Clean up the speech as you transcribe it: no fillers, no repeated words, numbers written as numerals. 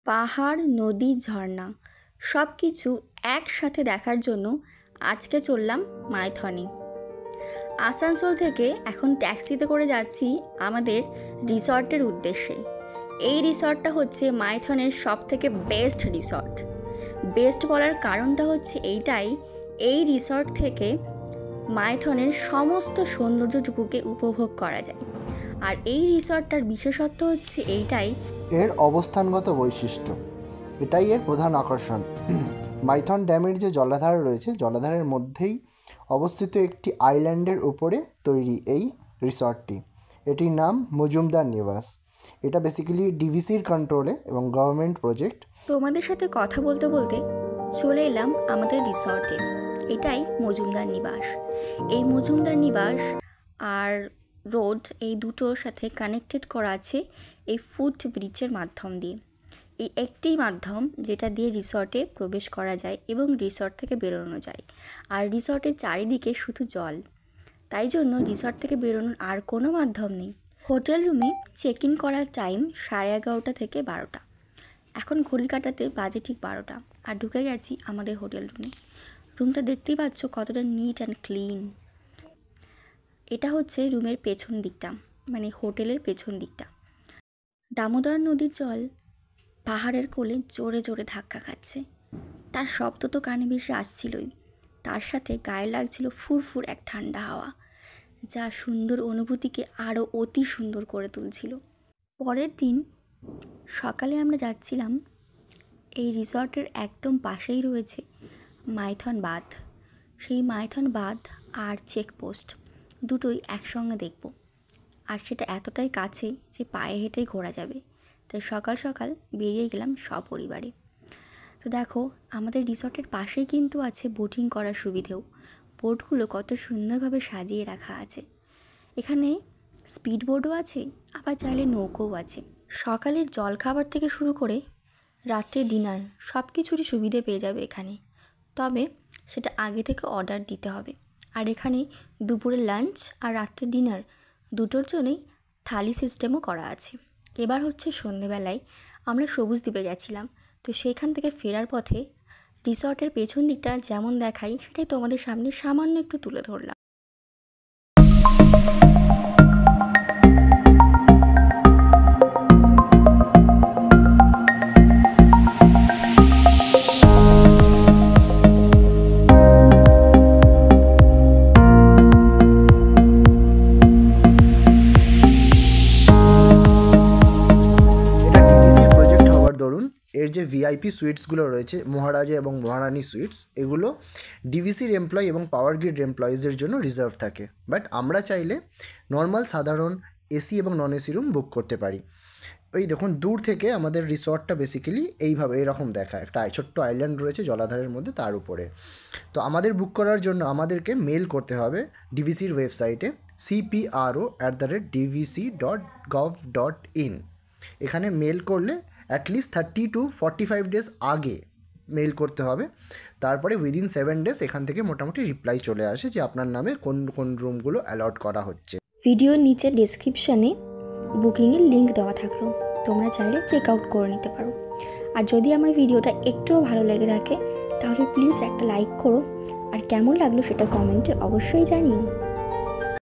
পাহাড়, নদী, ঝর্ণা সব কিছু একসাথে দেখার জন্য আজকে চললাম মাইথনে। আসানসোল থেকে এখন ট্যাক্সিতে করে যাচ্ছি আমাদের রিসর্টের উদ্দেশ্যে। এই রিসর্টটা হচ্ছে মাইথনের সবথেকে বেস্ট রিসর্ট। বেস্ট বলার কারণটা হচ্ছে এইটাই, এই রিসর্ট থেকে মাইথনের সমস্ত সৌন্দর্যটুকুকে উপভোগ করা যায়। আর এই রিসর্টটার বিশেষত্ব হচ্ছে এইটাই, এর অবস্থানগত বৈশিষ্ট্য, এটাই এর প্রধান আকর্ষণ। মাইথন ড্যামের যে জলাধার রয়েছে, জলাধারের মধ্যেই অবস্থিত একটি আইল্যান্ডের উপরে তৈরি এই রিসর্টটি। এটির নাম মজুমদার নিবাস। এটা বেসিক্যালি ডিভিসির কন্ট্রোলে এবং গভর্নমেন্ট প্রজেক্ট। তোমাদের সাথে কথা বলতে বলতে চলে এলাম আমাদের রিসর্টে। এটাই মজুমদার নিবাস। এই মজুমদার নিবাস আর রোড, এই দুটোর সাথে কানেক্টেড করা আছে এই ফুট ব্রিজের মাধ্যম দিয়ে। এই একটি মাধ্যম যেটা দিয়ে রিসর্টে প্রবেশ করা যায় এবং রিসর্ট থেকে বেরোনো যায়। আর রিসর্টের চারিদিকে শুধু জল, তাই জন্য রিসর্ট থেকে বেরোনোর আর কোনো মাধ্যম নেই। হোটেল রুমে চেক ইন করার টাইম 11:30 থেকে 12টা। এখন ঘড়ি কাটাতে বাজে ঠিক 12টা, আর ঢুকে গেছি আমাদের হোটেল রুমে। রুমটা দেখতেই পাচ্ছ কতটা নিট অ্যান্ড ক্লিন। এটা হচ্ছে রুমের পেছন দিকটা, মানে হোটেলের পেছন দিকটা। দামোদর নদীর জল পাহাড়ের কোলে জোরে জোরে ধাক্কা খাচ্ছে। তার শব্দ তো কানে বেশি আসছিলই, তার সাথে গায়ে লাগছিল ফুরফুর এক ঠান্ডা হাওয়া, যা সুন্দর অনুভূতিকে আরও অতি সুন্দর করে তুলছিল। পরের দিন সকালে আমরা যাচ্ছিলাম, এই রিসর্টের একদম পাশেই রয়েছে মাইথন বাঁধ। সেই মাইথন বাঁধ আর চেকপোস্ট দুটোই একসঙ্গে দেখব। আর সেটা এতটাই কাছে যে পায়ে হেঁটেই ঘোরা যাবে। তাই সকাল সকাল বেরিয়ে গেলাম সপরিবারে। তো দেখো, আমাদের রিসর্টের পাশেই কিন্তু আছে বোটিং করার সুবিধেও। বোটগুলো কত সুন্দরভাবে সাজিয়ে রাখা আছে। এখানে স্পিড বোটও আছে, আবার চাইলে নৌকোও আছে। সকালের জলখাবার থেকে শুরু করে রাত্রের ডিনার সব কিছুরই সুবিধে পেয়ে যাবে এখানে। তবে সেটা আগে থেকে অর্ডার দিতে হবে। আর এখানে দুপুরের লাঞ্চ আর রাত্রের ডিনার দুটোর জন্যই থালি সিস্টেমও করা আছে। এবার হচ্ছে সন্ধেবেলায় আমরা সবুজদ্বীপে গেছিলাম। তো সেইখান থেকে ফেরার পথে রিসর্টের পেছন দিকটা যেমন দেখাই সেটাই তোমাদের সামনে সামান্য একটু তুলে ধরলাম। এর যে ভিআইপি সুইটসগুলো রয়েছে, মহারাজা এবং মহারানী সুইটস, এগুলো ডিভিসির এমপ্লয়ি এবং পাওয়ার গ্রিড এমপ্লয়িজের জন্য রিজার্ভ থাকে। বাট আমরা চাইলে নর্মাল সাধারণ এসি এবং নন এসি রুম বুক করতে পারি। ওই দেখুন, দূর থেকে আমাদের রিসর্টটা বেসিক্যালি এইভাবে এরকম দেখায়। একটা ছোট্ট আইল্যান্ড রয়েছে জলাধারের মধ্যে, তার উপরে। তো আমাদের বুক করার জন্য আমাদেরকে মেল করতে হবে ডিভিসির ওয়েবসাইটে cpro@dvc.gov.in। এখানে মেল করলে অ্যাটলিস্ট 30 to 45 ডেজ আগে মেল করতে হবে। তারপরে উইদিন 7 ডেজ এখান থেকে মোটামুটি রিপ্লাই চলে আসে যে আপনার নামে কোন কোন রুমগুলো অ্যালট করা হচ্ছে। ভিডিওর নিচে ডেসক্রিপশানে বুকিংয়ের লিঙ্ক দেওয়া থাকলো, তোমরা চাইলে চেক আউট করে নিতে পারো। আর যদি আমার ভিডিওটা একটুও ভালো লেগে থাকে তাহলে প্লিজ একটা লাইক করো, আর কেমন লাগলো সেটা কমেন্টে অবশ্যই জানিও।